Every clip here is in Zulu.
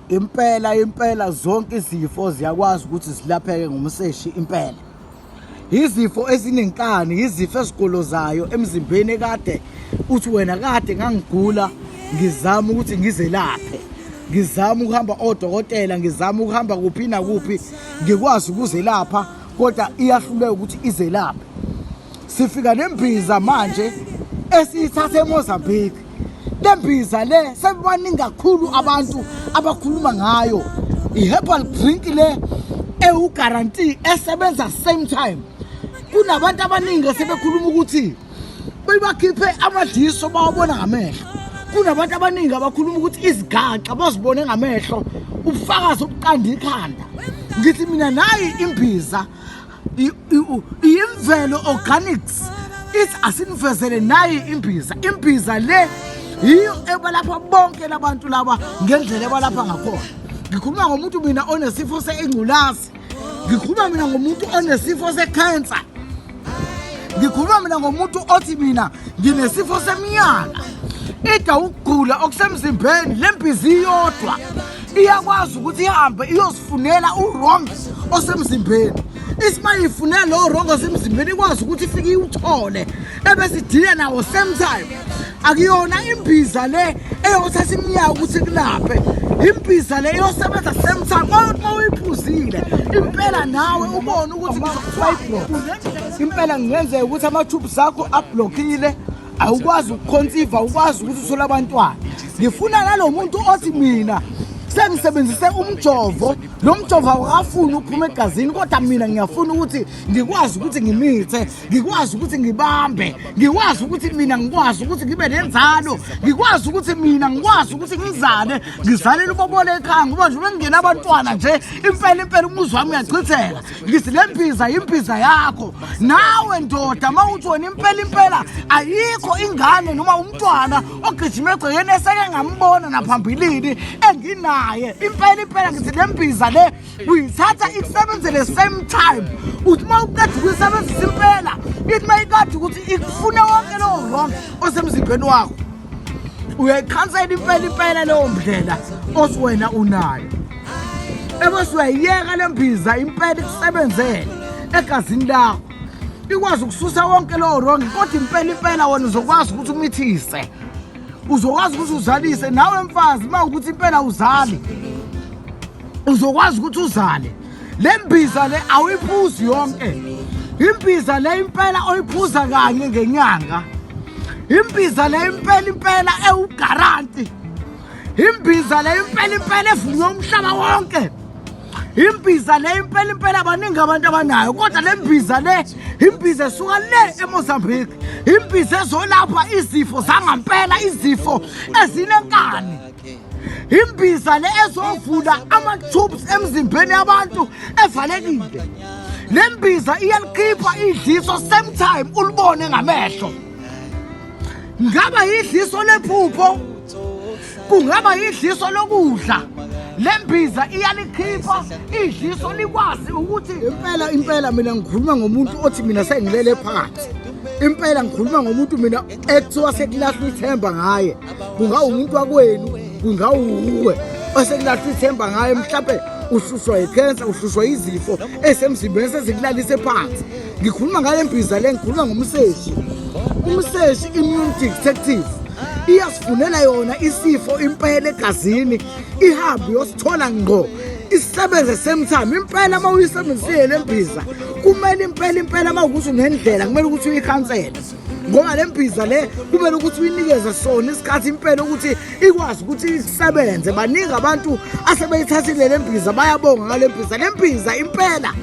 impela zonke izifo ziyakwazi ukuthi zilapheke ngomseshi impela. Izifo ezinenkani, izifo esigolozayo emzimbeni ekade uthi wena kade ngangigula ngizama ukuthi ngizelaphe. Ngizama ukuhamba odokotela, ngizama ukuhamba kuphi nakuphi ngikwazi ukuzelapha kodwa iyahluleka ukuthi izelaphe. Sifika nembiza manje esiyithathe eMozambique. Lembiza le sebaningi kakhulu abantu abakhuluma ngayo. I-herbal drink le guarantee esebenza same time. Kunabantu abaningi sebekhuluma ukuthi bayibakhiphe amadiso bawabona ngamehlo. Kunabantu abaningi abakhuluma ukuthi izigaxa bazibone ngamehlo ubufakazi obuqanda ikhanda. Ngithi mina nayi imbiza imvelo organics ithi asinivezele nayi imbiza le yiyo ebalapha bonke labantu laba ngendlela ebalapha ngakhona. Ngikhuluma ngomuntu mina onesifo seingculazi, ngikhuluma mina ngomuntu onesifo secancer, ngikhuluma mina ngomuntu othi mina nginesifo seminyaka. Ida ukugula okusemzimbeni lembizi iyodwa iyakwazi ukuthi ihambe iyosifunela uwrong osemzimbeni. Isimayifunela lo wrong osemzimbeni ikwazi ukuthi ifike iwuthole ebese idile nawo same time. Akuyona imbiza le eyothatha iminyaka ukuthi kulaphe. Imbiza le iyosebenza same time uma uyiphuzile impela nawe ubone ukuthi impela ngenzeka ukuthi ama-tubes akho ablokile, awukwazi ukuconceive, awukwazi ukuthi uthole abantwana. Ngifuna nalo muntu othi mina sengisebenzise umjovo, lo mjovo awukafuni ukuphuma egazini kodwa mina ngiyafuna ukuthi ngikwazi ukuthi ngimithe, ngikwazi ukuthi ngibambe, ngikwazi ukuthi mina ngikwazi ukuthi ngibe nenzalo, ngikwazi ukuthi mina ngikwazi ukuthi ngizalele ubobole ekhaya ngoba nje ngingena abantwana nje impela umuzi wami uyachitheka. Ngithi lembiza imbiza yakho nawe ndoda mawuthi wena impela ayikho ingane noma umntwana ogijima egcekeni eseke ngambona naphambilini enginayo. Impela ngithi lembiza le uyithatha ikusebenzele same time. Uthi mawuqeda ukuyisebenzisa impela ithi mayikade ukuthi ikufune wonke lo wrong osemzimbeni wakho uyayikhansela impela leyo ndlela osiwena unayo. Ebese uyayiyeka lembiza impela ikusebenzele egazini lakho ikwazi ukususa wonke lo wrong kodwa impela wena uzokwazi ukuthi umithise, uzokwazi ukuthi uzalise nawe mfazi mawukuthi impela uzali uzokwazi ukuthi uzale. Lembiza le awuyiphuzi yonke. Imbiza le impela oyiphuza kanye ngenyanga. Imbiza le impela ewugaranti. Imbiza le impela evunywa umhlaba wonke. Imbiza le impela abaningi abantu abanayo kodwa lembiza le imbiza esuka le eMozambique. Imbiza ezolapha izifo zangampela, izifo ezinenkani. Imbiza le ezovula ama-tubes emzimbeni yabantu evalekile. Lembiza iyalikhipha idliso same time ulibone ngamehlo. Ngaba yidliso lephupho, kungaba yidliso lokudla, lembiza iyalikhipha idliso likwazi ukuthi impela mina ngikhuluma ngomuntu othi mina sengilele phansi. Impela ngikhuluma ngomuntu mina ekuthiwa sekulahlwa ithemba ngaye. Kungawumuntu wakwenu, kungawuwe osekulahlwa ithemba ngaye, mhlawumbe uhlushwa yicancer, uhlushwa izifo esemzimbeni sezikulalise phansi. Ngikhuluma ngale mbiza le, ngikhuluma ngomseshi. Umseshi immune detective iyasifunela yona isifo impela egazini ihambe yosithola ngqo isebenze same time. Impela mawuyisebenzisile lembiza kumele impela mawukuthi unendlela kumele ukuthi uyikhansele ngoba lembiza le kumele ukuthi uyinikeze sona isikhathi impela ukuthi ikwazi ukuthi isebenze. Baningi abantu asebeyithathile lembiza bayabonga ngale mbiza. Lembiza impela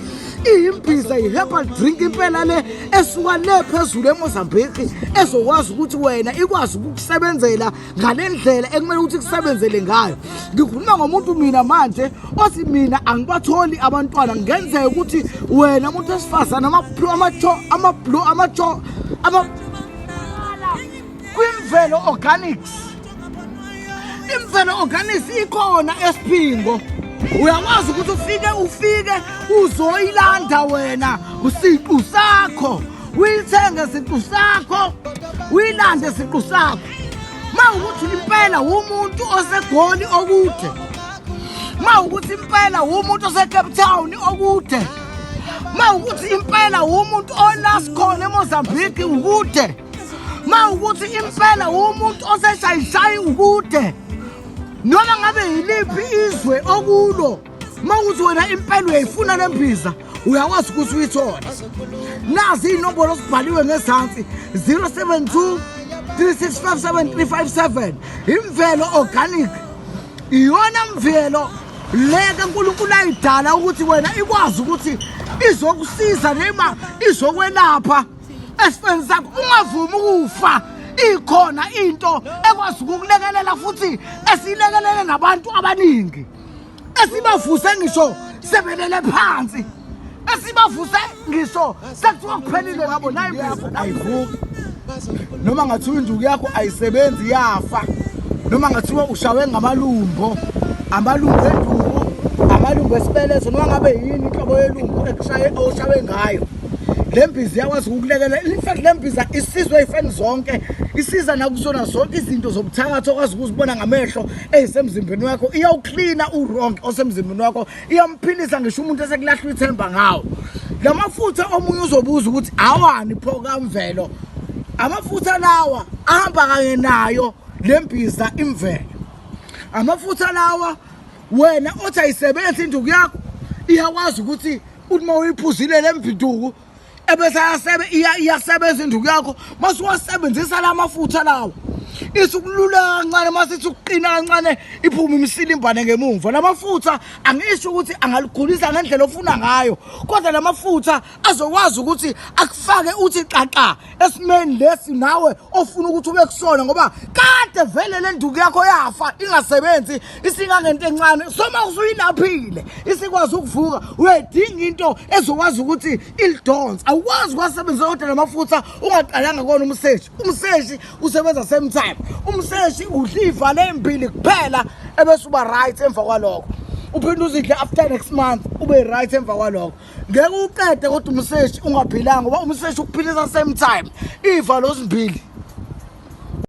imbiza i-herbal drink impela le esuka le phezulu eMozambique ezokwazi ukuthi wena ikwazi ukukusebenzela ngale ndlela ekumele ukuthi kusebenzele ngayo. Ngikhuluma ngomuntu mina manje othi mina angibatholi abantwana. Ngenzeka ukuthi wena umuntu wesifazana kwimvelo organics. Imvelo organics ikhona eSiphingo. Uyakwazi ukuthi ufike uzoyilanda wena usiqu sakho, uyithenge isiqu sakho, uyilande isiqu sakho. Mawukuthi impela umuntu osegoli okude Mawukuthi impela umuntu oseCape Town okude. Mawukuthi impela umuntu olast khona eMozambique ukude. Mawukuthi impela umuntu oseshayishayi ukude. Noma ngabe yiliphi izwe okulo. Mawukuthi wena impela uyayifuna lembiza, uyakwazi ukuthi uyithole. Nazi inombolo osibhaliwe ngezansi 072 3657 Imvelo Organic. Iyona mvelo leke uNkulunkulu ayidala ukuthi wena ikwazi ukuthi izokusiza noma izokwelapha esifeni sakho. Ungavumi ukufa. Ikhona into ekwazi ukukulekelela futhi esilekelele nabantu abaningi. Esibavuse ngisho sebelele phansi. Esibavuse ngisho sekuthiwa kuphelile ngabo nayo yakho ayivuki. Noma ngathiwa induku yakho ayisebenzi yafa. Noma ngathiwa ushawe ngamalumbo. Amalumbo enduku, amalumbo esibeletho noma ngabe yini inhlobo yelumbu ekushaye oshawe ngayo. Lembiza yakwazi ukukulekelela. In fact lembiza isizwe ifeni zonke. Isiza nakusona zonke izinto zobuthakathi okwazi ukuzibona ngamehlo ezisemzimbeni wakho. Iyawucleana uronke osemzimbeni wakho. Iyamphilisa ngisho umuntu esekulahlwa ithemba ngawo. Lamafutha omunye uzobuza ukuthi awani pho kaMvelo. Amafutha lawa ahamba kanye nayo lembiza imvelo. Amafutha lawa wena othi ayisebenzi induku yakho iyakwazi ukuthi uma uyiphuzile lembiduku ebese iyasebenza induku yakho. Masuwasebenzisa lamafutha lawa isukulula kancane masithi ukuqina kancane iphuma imisilimbane ngemuva. Lamafutha angisho ukuthi angalikhulisa ngendlela ofuna ngayo, kodwa lamafutha azokwazi ukuthi akufake uthi xaxa esimeni lesi nawe ofuna ukuthi ube kusona, ngoba kade vele le nduku yakho yafa ingasebenzi isingangento encane. Soma usuyilaphile isikwazi ukuvuka, uyadinga into ezokwazi ukuthi ilidonse. Awukwazi ukwasebenza kodwa lamafutha ungaqalanga kona umseshi. Umseshi usebenza same time. Umseshi udliva lembili kuphela ebese uba right emva kwalokho. Uphinde uzidle after next month ube right emva kwalokho. Ngeke uqede kodwa umseshi ungaphilanga ngoba umseshi ukuphilisa same time. Iva losimbili